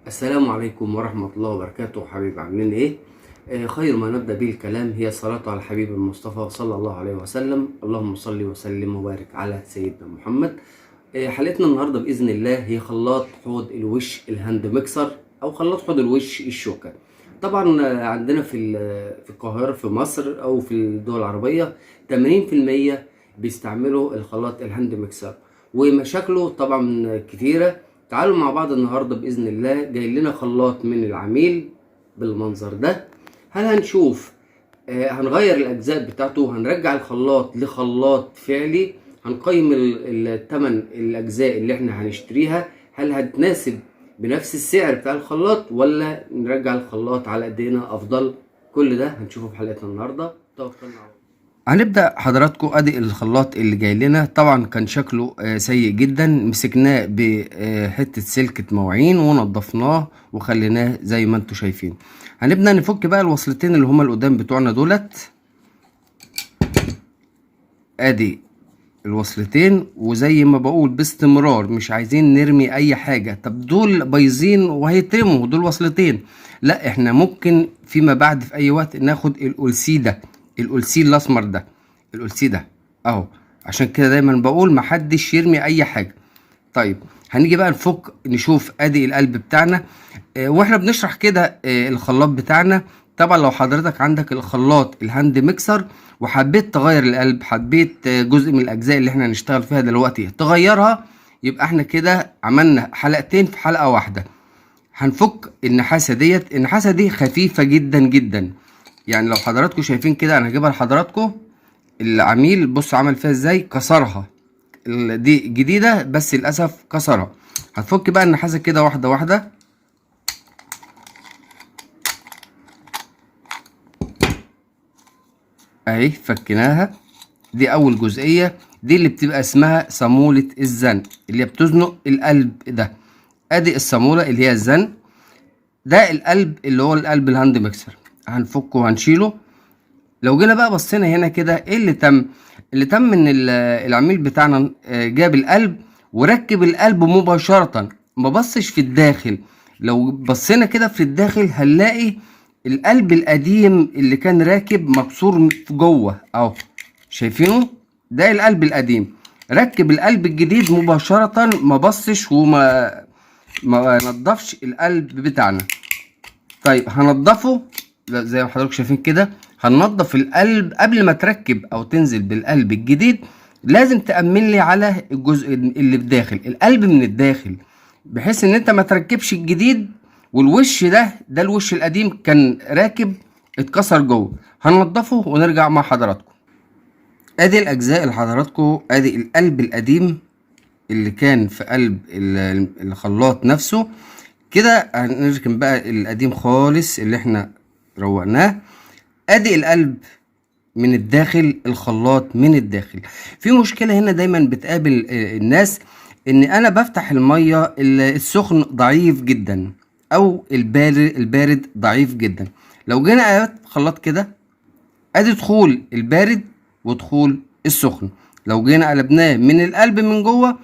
السلام عليكم ورحمة الله وبركاته. حبيب عاملين ايه؟ خير ما نبدأ به الكلام هي الصلاة على الحبيب المصطفى صلى الله عليه وسلم. اللهم صل وسلم وبارك على سيدنا محمد. حلقتنا النهاردة بإذن الله هي خلاط حوض الوش الهاند ميكسر أو خلاط حوض الوش الشوكة. طبعا عندنا في القاهرة في مصر أو في الدول العربية 80% بيستعملوا الخلاط الهاند ميكسر، ومشاكله طبعا كتيرة. تعالوا مع بعض النهارده باذن الله جاي لنا خلاط من العميل بالمنظر ده. هل هنشوف هنغير الاجزاء بتاعته وهنرجع الخلاط لخلاط فعلي، هنقيم الثمن الاجزاء اللي احنا هنشتريها، هل هتناسب بنفس السعر بتاع الخلاط ولا نرجع الخلاط على ايدينا افضل؟ كل ده هنشوفه في حلقتنا النهارده. توكلنا على الله. هنبدأ حضراتكم ادي الخلاط اللي جاي لنا. طبعا كان شكله سيء جدا، مسكناه بحتة سلكة مواعين ونضفناه وخليناه زي ما انتم شايفين. هنبدأ نفك بقى الوصلتين اللي هما القدام بتوعنا دولت. ادي الوصلتين، وزي ما بقول باستمرار مش عايزين نرمي اي حاجة. طب دول بايظين وهيترموا، دول وصلتين. لا، احنا ممكن فيما بعد في اي وقت ناخد الألسي ده، الألسي الاسمر ده، الألسي ده اهو. عشان كده دايما بقول محدش يرمي اي حاجة. طيب هنيجي بقى نفك نشوف ادي القلب بتاعنا. واحنا بنشرح كده الخلاط بتاعنا. طبعا لو حضرتك عندك الخلاط الهاند ميكسر وحبيت تغير القلب، حبيت جزء من الاجزاء اللي احنا هنشتغل فيها دلوقتي تغيرها، يبقى احنا كده عملنا حلقتين في حلقة واحدة. هنفك النحاسة ديت. النحاسة دي خفيفة جدا جدا، يعني لو حضراتكم شايفين كده انا هجيبها لحضراتكم. العميل بص عمل فيها ازاي، كسرها. دي جديدة بس للأسف كسرها. هتفك بقى النحاسة كده واحدة واحدة اهي، فكناها. دي اول جزئية، دي اللي بتبقى اسمها صامولة الزن اللي هي بتزنق القلب ده. ادي الصامولة اللي هي الزن ده، القلب اللي هو القلب الهاند ميكسر. هنفكه وهنشيله. لو جينا بقى بصينا هنا كده ايه اللي تم؟ اللي تم ان العميل بتاعنا جاب القلب وركب القلب مباشرة، ما بصش في الداخل. لو بصينا كده في الداخل هنلاقي القلب القديم اللي كان راكب مكسور في جوه اهو، شايفينه؟ ده القلب القديم. ركب القلب الجديد مباشرة، ما بصش ما نضفش القلب بتاعنا. طيب هنضفه زي ما حضرتك شايفين كده. هننضف القلب قبل ما تركب او تنزل بالقلب الجديد. لازم تأمن لي على الجزء اللي بداخل القلب من الداخل، بحيث ان انت ما تركبش الجديد والوش ده الوش القديم كان راكب اتكسر جوه. هننضفه ونرجع مع حضراتكم. ادي الاجزاء اللي حضراتكم، ادي القلب القديم اللي كان في قلب الخلاط نفسه كده. هنركن بقى القديم خالص اللي احنا روقناه. ادي القلب من الداخل، الخلاط من الداخل. في مشكلة هنا دايما بتقابل الناس، ان انا بفتح المية السخن ضعيف جدا او البارد ضعيف جدا. لو جينا قلبت خلاط كده، ادي دخول البارد ودخول السخن. لو جينا قلبناه من القلب من جوه،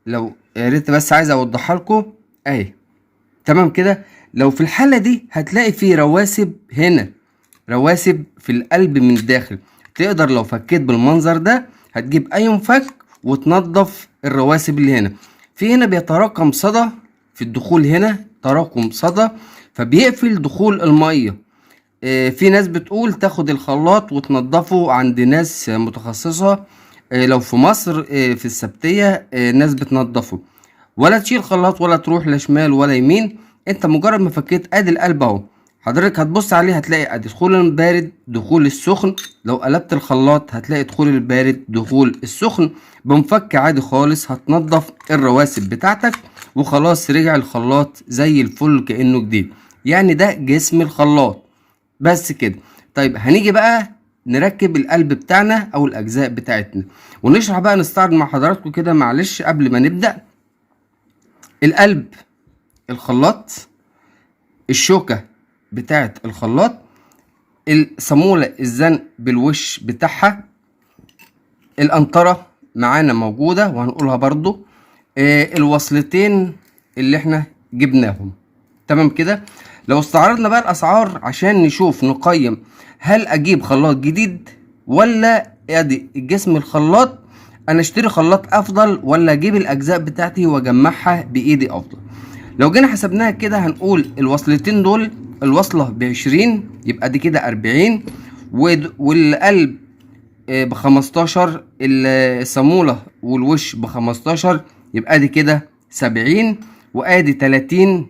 لو يا ريت بس عايز اوضحها لكم اهي، تمام كده. لو في الحالة دي هتلاقي فيه رواسب هنا، رواسب في القلب من الداخل. تقدر لو فكيت بالمنظر ده هتجيب اي مفك وتنظف الرواسب اللي هنا. في هنا بيتراكم صدى في الدخول، هنا تراكم صدى فبيقفل دخول المية. في ناس بتقول تاخد الخلاط وتنضفه عند ناس متخصصة. لو في مصر في السبتية ناس بتنضفه. ولا تشيل خلاط ولا تروح لا شمال ولا يمين. انت مجرد ما فكيت ادي القلب اهو، حضرتك هتبص عليه هتلاقي ادي دخول البارد دخول السخن. لو قلبت الخلاط هتلاقي دخول البارد دخول السخن. بمفك عادي خالص هتنضف الرواسب بتاعتك وخلاص، رجع الخلاط زي الفل كأنه جديد. يعني ده جسم الخلاط بس كده. طيب هنيجي بقى نركب القلب بتاعنا او الاجزاء بتاعتنا ونشرح بقى، نستعرض مع حضراتكم كده. معلش قبل ما نبدأ، القلب، الخلاط، الشوكة بتاعت الخلاط، الصامولة الزن بالوش بتاعها، القنطرة معانا موجودة وهنقولها برضو، الوصلتين اللي احنا جبناهم تمام كده. لو استعرضنا بقى الاسعار عشان نشوف نقيم هل اجيب خلاط جديد ولا ادي جسم الخلاط انا اشتري خلاط افضل، ولا اجيب الاجزاء بتاعتي واجمعها بايدي افضل. لو جينا حسبناها كده هنقول الوصلتين دول الوصلة ب20 يبقى دي كده 40، والقلب ب15، الصامولة والوش ب15 يبقى دي كده 70، وادي 30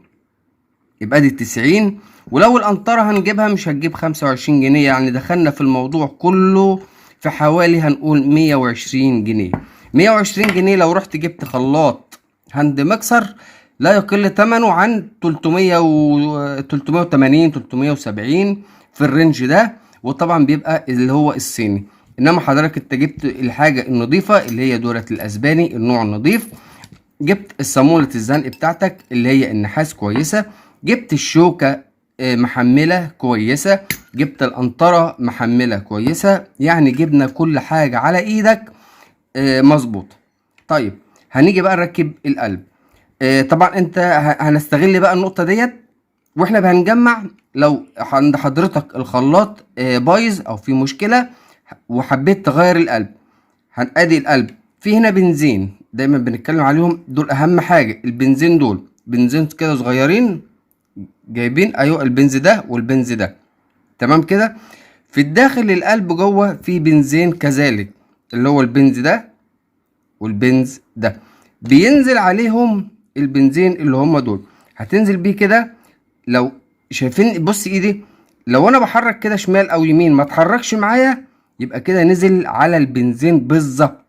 يبقى دي 90. ولو القنطرة هنجيبها مش هتجيب 25 جنيه، يعني دخلنا في الموضوع كله في حوالي هنقول 120 جنيه. 120 جنيه لو رحت جبت خلاط هاند مكسر لا يقل ثمنه عن 300 و 380 370 في الرينج ده، وطبعا بيبقى اللي هو الصيني. انما حضرتك انت جبت الحاجة النظيفة اللي هي دولة الاسباني النوع النظيف، جبت الصامولة الزنق بتاعتك اللي هي النحاس كويسة، جبت الشوكة محملة كويسة، جبت القنطرة محملة كويسة، يعني جبنا كل حاجة على ايدك مظبوط. طيب هنيجي بقى نركب القلب. طبعا انت هنستغل بقى النقطة ديت واحنا بنجمع. لو عند حضرتك الخلاط بايظ او في مشكلة وحبيت تغير القلب، هنأدي القلب في هنا بنزين دايما بنتكلم عليهم، دول اهم حاجة. البنزين دول بنزين كده صغيرين جايبين، ايوه البنز ده والبنز ده تمام كده. في الداخل القلب جوه في بنزين كذلك اللي هو البنز ده والبنز ده، بينزل عليهم البنزين اللي هم دول، هتنزل بيه كده. لو شايفين بص ايدي، لو انا بحرك كده شمال او يمين ما تحركش معايا يبقى كده نزل على البنزين بالظبط.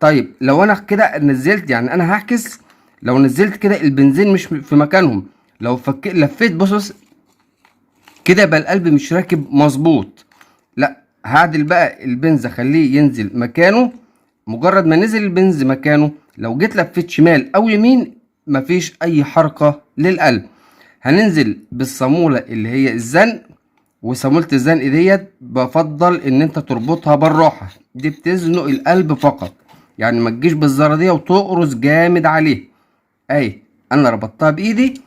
طيب لو انا كده نزلت، يعني انا هعكس، لو نزلت كده البنزين مش في مكانهم، لو لفيت بص كده يبقى القلب مش راكب مظبوط. لا هعدل بقى البنز اخليه ينزل مكانه. مجرد ما نزل البنز مكانه لو جيت لفيت شمال او يمين مفيش اي حركة للقلب. هننزل بالصامولة اللي هي الزنق، وصامولة الزنق ديت بفضل ان انت تربطها بالراحة، دي بتزنق القلب فقط، يعني ما تجيش بالزرادية وتقرص جامد عليه. اهي انا ربطتها بايدي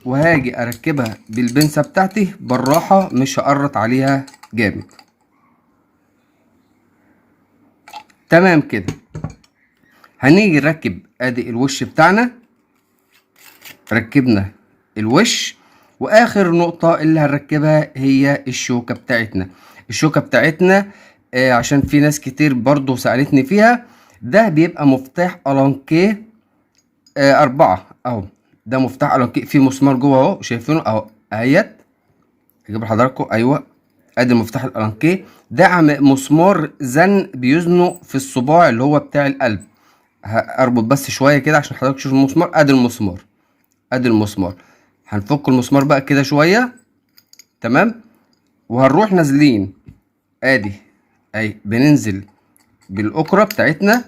وهاجي اركبها بالبنسة بتاعتي بالراحة، مش هقرط عليها جامد. تمام كده. هنيجي نركب ادي الوش بتاعنا، ركبنا الوش، واخر نقطة اللي هنركبها هي الشوكة بتاعتنا. الشوكة بتاعتنا عشان في ناس كتير برضو سألتني فيها، ده بيبقى مفتاح ألانكيه 4 اهو. ده مفتاح ألانكيه فيه مسمار جوه اهو، شايفينه اهو اهيت، هجيب لحضراتكم ايوه ادي المفتاح الألانكيه ده مسمار زن بيزنق في الصباع اللي هو بتاع القلب. هربط بس شوية كده عشان حضرتك تشوف المسمار، ادي المسمار ادي المسمار. هنفك المسمار بقى كده شوية تمام، وهنروح نازلين ادي اهي، بننزل بالاكرة بتاعتنا.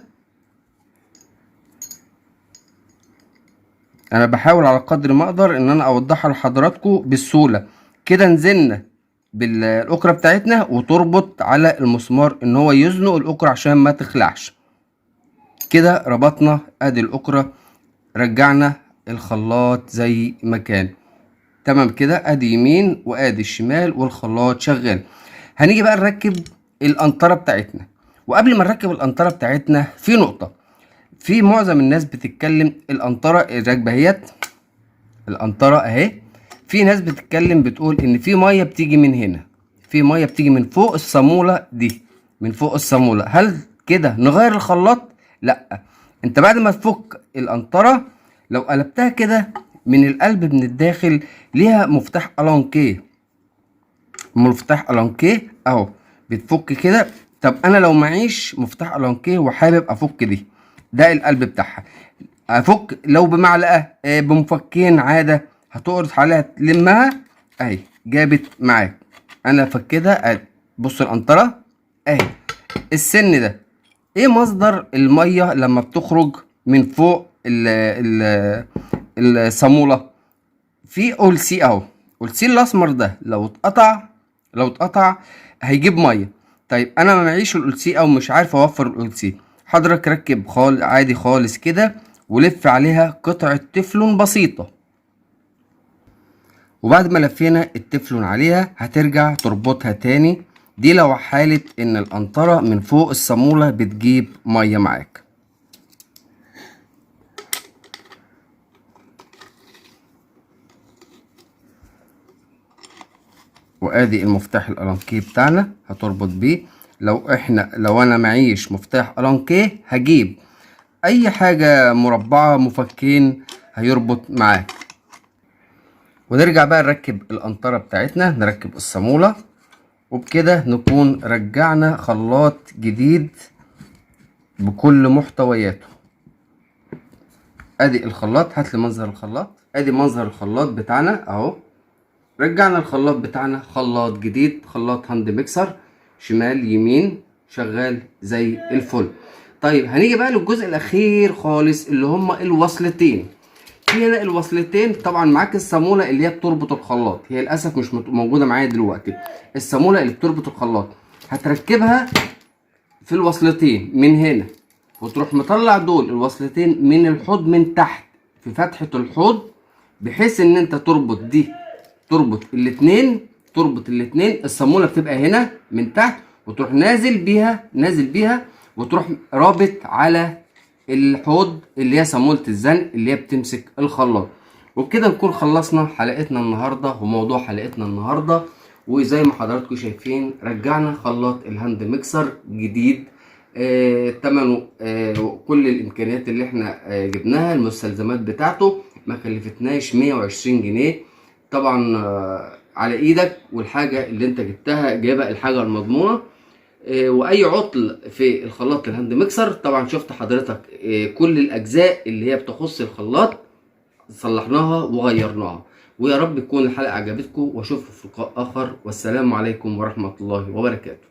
انا بحاول على قدر ما اقدر ان انا اوضحها لحضراتكم بالسهولة كده. نزلنا بالاكرة بتاعتنا وتربط على المسمار ان هو يزنق الاكرة عشان ما تخلعش. كده ربطنا ادي الاكرة، رجعنا الخلاط زي ما كان تمام كده، ادي يمين وادي الشمال والخلاط شغال. هنيجي بقى نركب القنطرة بتاعتنا. وقبل ما نركب القنطرة بتاعتنا في نقطة، في معظم الناس بتتكلم القنطرة الراكبة اهيت، القنطرة اهي، في ناس بتتكلم بتقول ان في مية بتيجي من هنا، في مية بتيجي من فوق الصامولة دي، من فوق الصامولة. هل كده نغير الخلاط؟ لا، انت بعد ما تفك القنطرة لو قلبتها كده من القلب من الداخل ليها مفتاح ألانكيه، مفتاح ألانكيه اهو بتفك كده. طب انا لو معيش مفتاح ألانكيه وحابب افك دي، ده القلب بتاعها، افك لو بمعلقة بمفكين عادة هتقرص عليها تلمها اهي جابت معاك. انا فكدها بص القنطرة اهي. السن ده ايه مصدر المية لما بتخرج من فوق الصامولة؟ في اولسي اهو، اولسي الاسمر ده لو اتقطع، لو اتقطع هيجيب ميه. طيب انا ما معيش الاولسي او مش عارف اوفر الاولسي، حضرتك ركب عادي خالص كده ولف عليها قطعه تفلون بسيطه. وبعد ما لفينا التفلون عليها هترجع تربطها تاني. دي لو حالة ان القنطرة من فوق الصامولة بتجيب مية معاك. وادي المفتاح الالانكيه بتاعنا هتربط بيه. لو انا معيش مفتاح الانكيه هجيب اي حاجة مربعة مفكين هيربط معاك. ونرجع بقى نركب القنطرة بتاعتنا، نركب الصامولة، وبكده نكون رجعنا خلاط جديد بكل محتوياته. ادي الخلاط، هات لي منظر الخلاط. ادي منظر الخلاط بتاعنا اهو. رجعنا الخلاط بتاعنا خلاط جديد، خلاط هاند ميكسر، شمال يمين شغال زي الفل. طيب هنيجي بقى للجزء الاخير خالص اللي هما الوصلتين. في هنا الوصلتين طبعا معاك الصاموله اللي هي بتربط الخلاط، هي للاسف مش موجوده معايا دلوقتي. الصاموله اللي بتربط الخلاط هتركبها في الوصلتين من هنا، وتروح مطلع دول الوصلتين من الحوض من تحت في فتحه الحوض، بحيث ان انت تربط دي، تربط الاتنين الصاموله بتبقى هنا من تحت، وتروح نازل بيها وتروح رابط على الحوض اللي هي صامولة الزن اللي هي بتمسك الخلاط. وبكده نكون خلصنا حلقتنا النهارده وموضوع حلقتنا النهارده. وزي ما حضراتكم شايفين رجعنا خلاط الهاند ميكسر جديد، تمنه كل الامكانيات اللي احنا جبناها، المستلزمات بتاعته ما كلفتناش 120 جنيه طبعا على ايدك، والحاجه اللي انت جبتها جايبه الحاجه المضمونه. واي عطل في الخلاط الهاند ميكسر طبعا شفت حضرتك كل الاجزاء اللي هي بتخص الخلاط صلحناها وغيرناها. ويا رب تكون الحلقه عجبتكم، واشوفكم في لقاء اخر، والسلام عليكم ورحمه الله وبركاته.